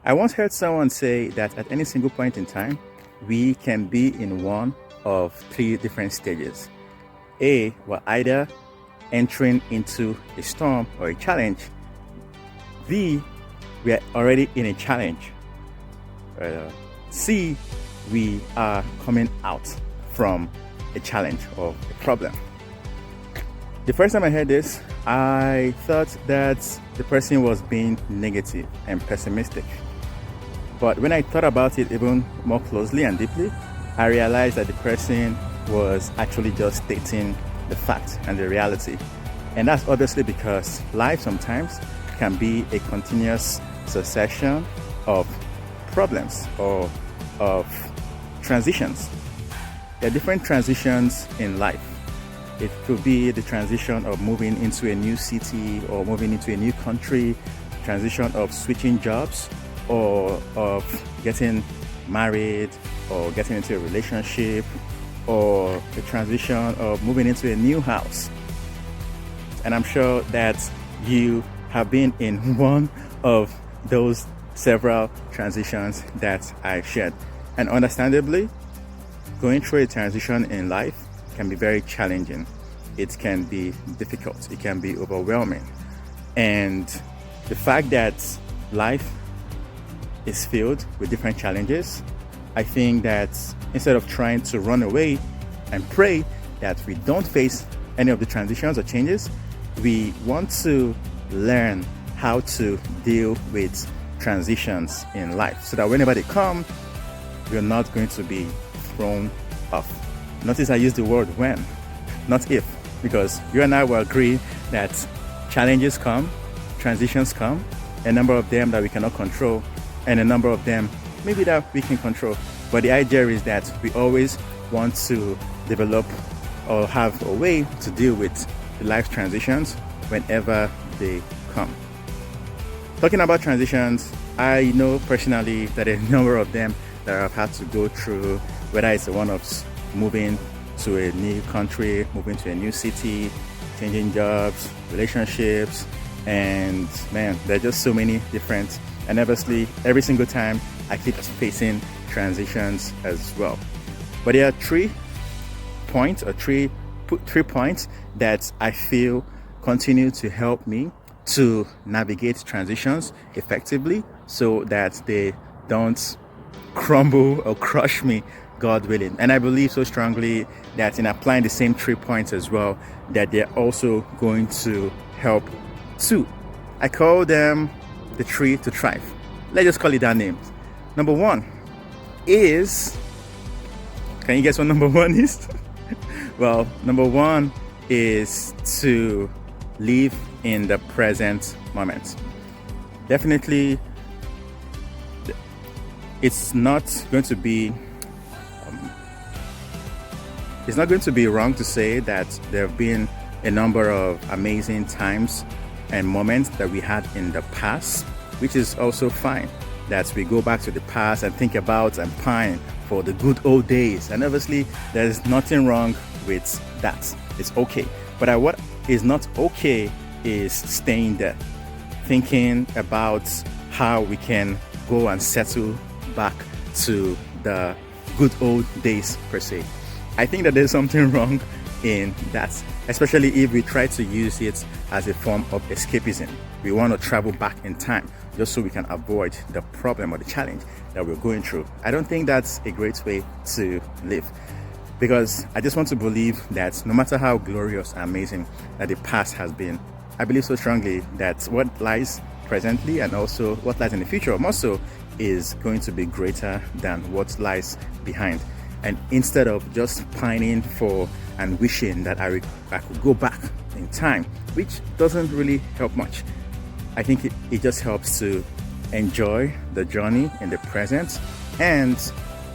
I once heard someone say that at any single point in time, we can be in one of three different stages. A, we're either entering into a storm or a challenge. B, we are already in a challenge. C, we are coming out from a challenge or a problem. The first time I heard this, I thought that the person was being negative and pessimistic. But when I thought about it even more closely and deeply, I realized that the person was actually just stating the fact and the reality. And that's obviously because life sometimes can be a continuous succession of problems or of transitions. There are different transitions in life. It could be the transition of moving into a new city or moving into a new country, transition of switching jobs, or of getting married or getting into a relationship, or the transition of moving into a new house. And I'm sure that you have been in one of those several transitions that I shared. And understandably, going through a transition in life can be very challenging. It can be difficult. It can be overwhelming. And the fact that life is filled with different challenges, I think that instead of trying to run away and pray that we don't face any of the transitions or changes, we want to learn how to deal with transitions in life so that whenever they come, we're not going to be thrown off. Notice I use the word when, not if, because you and I will agree that challenges come, transitions come, a number of them that we cannot control, and a number of them maybe that we can control. But the idea is that we always want to develop or have a way to deal with the life transitions whenever they come. Talking about transitions, I know personally that a number of them that I've had to go through, whether it's the one of moving to a new country, moving to a new city, changing jobs, relationships, and man, there are just so many different. And obviously, every single time I keep facing transitions as well. But there are 3 points that I feel continue to help me to navigate transitions effectively so that they don't crumble or crush me, God willing. And I believe so strongly that in applying the same 3 points as well, that they're also going to help too. I call them the 3 to thrive. Let's just call it that name. Number 1 is, can you guess what number 1 is? Well, number 1 is to live in the present moment. Definitely, it's not going to be wrong to say that there have been a number of amazing times and moments that we had in the past, which is also fine. That we go back to the past and think about and pine for the good old days. And obviously, there's nothing wrong with that. It's okay. But what is not okay is staying there, thinking about how we can go and settle back to the good old days per se. I think that there's something wrong in that, especially if we try to use it as a form of escapism. We want to travel back in time just so we can avoid the problem or the challenge that we're going through. I don't think that's a great way to live, because I just want to believe that no matter how glorious and amazing that the past has been, I believe so strongly that what lies presently and also what lies in the future more so is going to be greater than what lies behind. And instead of just pining for and wishing that I could go back in time, which doesn't really help much, I think it just helps to enjoy the journey in the present and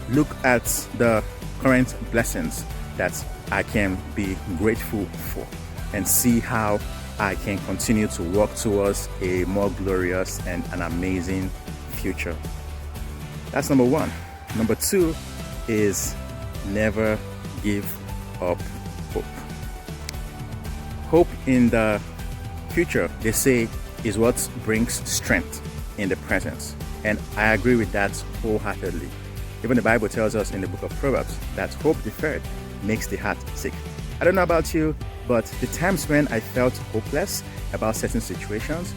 look at the current blessings that I can be grateful for and see how I can continue to work towards a more glorious and an amazing future. That's number 1. Number 2 is never give up hope. Hope in the future, they say, is what brings strength. in the presence. And I agree with that wholeheartedly. Even the Bible tells us in the book of Proverbs that hope deferred makes the heart sick. I don't know about you, but the times when I felt hopeless about certain situations,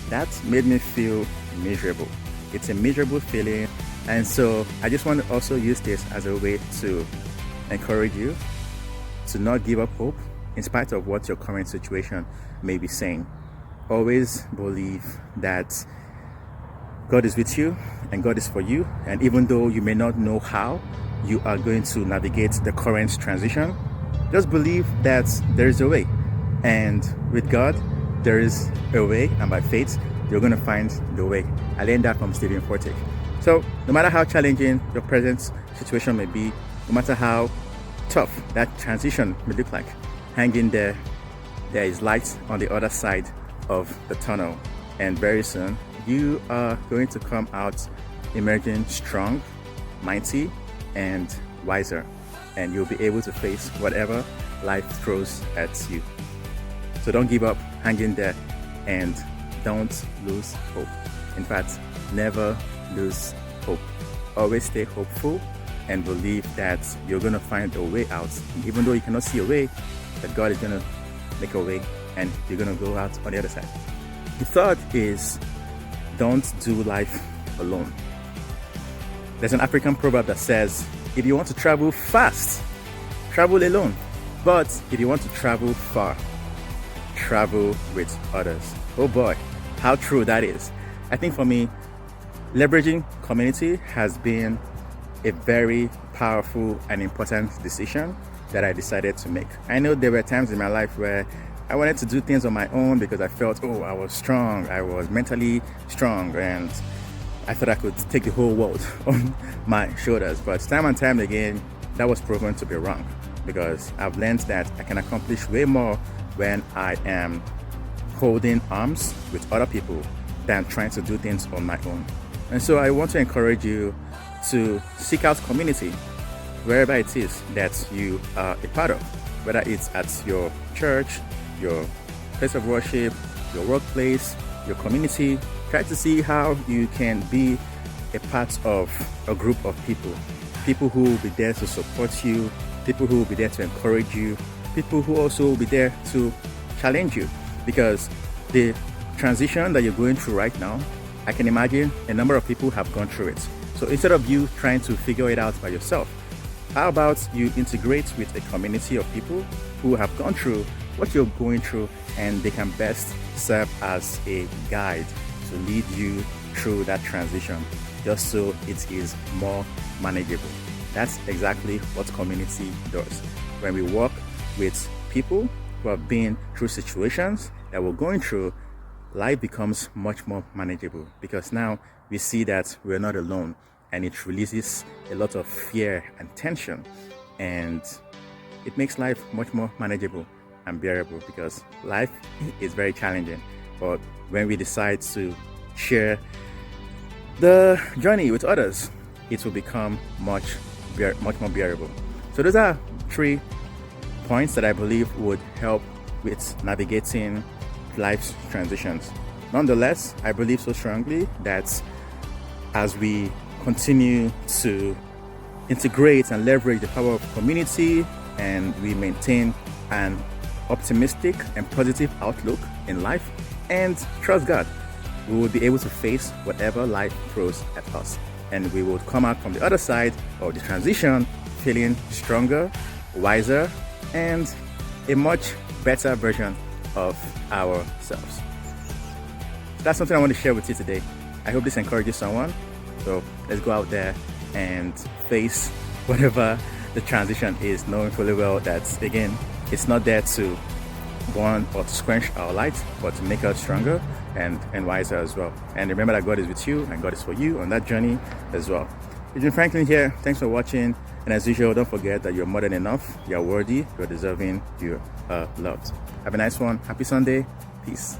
that made me feel miserable. It's a miserable feeling. And so I just want to also use this as a way to encourage you to not give up hope in spite of what your current situation may be saying. Always believe that God is with you and God is for you. And even though you may not know how you are going to navigate the current transition, just believe that there is a way. And with God, there is a way. And by faith, you're going to find the way. I learned that from Stephen Fortick. So no matter how challenging your present situation may be, no matter how tough that transition may look like, hang in there. There is light on the other side of the tunnel. And very soon, you are going to come out emerging strong, mighty, and wiser. And you'll be able to face whatever life throws at you. So don't give up, hang in there, and don't lose hope. In fact, never lose hope. Always stay hopeful and believe that you're going to find a way out. And even though you cannot see a way, that God is going to make a way and you're going to go out on the other side. The third is don't do life alone. There's an African proverb that says, if you want to travel fast, travel alone. But if you want to travel far, travel with others. Oh boy, how true that is. I think for me, leveraging community has been a very powerful and important decision that I decided to make. I know there were times in my life where I wanted to do things on my own because I felt, I was strong, I was mentally strong, and I thought I could take the whole world on my shoulders. But time and time again, that was proven to be wrong, because I've learned that I can accomplish way more when I am holding arms with other people than trying to do things on my own. And so I want to encourage you to seek out community wherever it is that you are a part of, whether it's at your church, your place of worship, your workplace, your community. Try to see how you can be a part of a group of people who will be there to support you, people who will be there to encourage you, people who also will be there to challenge you. Because the transition that you're going through right now, I can imagine a number of people have gone through it. So instead of you trying to figure it out by yourself, how about you integrate with a community of people who have gone through what you're going through, and they can best serve as a guide to lead you through that transition, just so it is more manageable. That's exactly what community does. When we work with people who have been through situations that we're going through, life becomes much more manageable, because now we see that we're not alone, and it releases a lot of fear and tension, and it makes life much more manageable and bearable, because life is very challenging. But when we decide to share the journey with others, it will become much more bearable. So those are 3 points that I believe would help with navigating life's transitions. Nonetheless, I believe so strongly that as we continue to integrate and leverage the power of community, and we maintain an optimistic and positive outlook in life and trust God, we will be able to face whatever life throws at us, and we will come out from the other side of the transition feeling stronger, wiser, and a much better version of ourselves. That's something I want to share with you today. I hope this encourages someone. So let's go out there and face whatever the transition is, knowing fully well that, again, it's not there to burn or to quench our light, but to make us stronger and wiser as well. And remember that God is with you and God is for you on that journey as well. Eugene Franklin here. Thanks for watching. And as usual, don't forget that you're more than enough. You're worthy. You're deserving. You are loved. Have a nice one. Happy Sunday. Peace.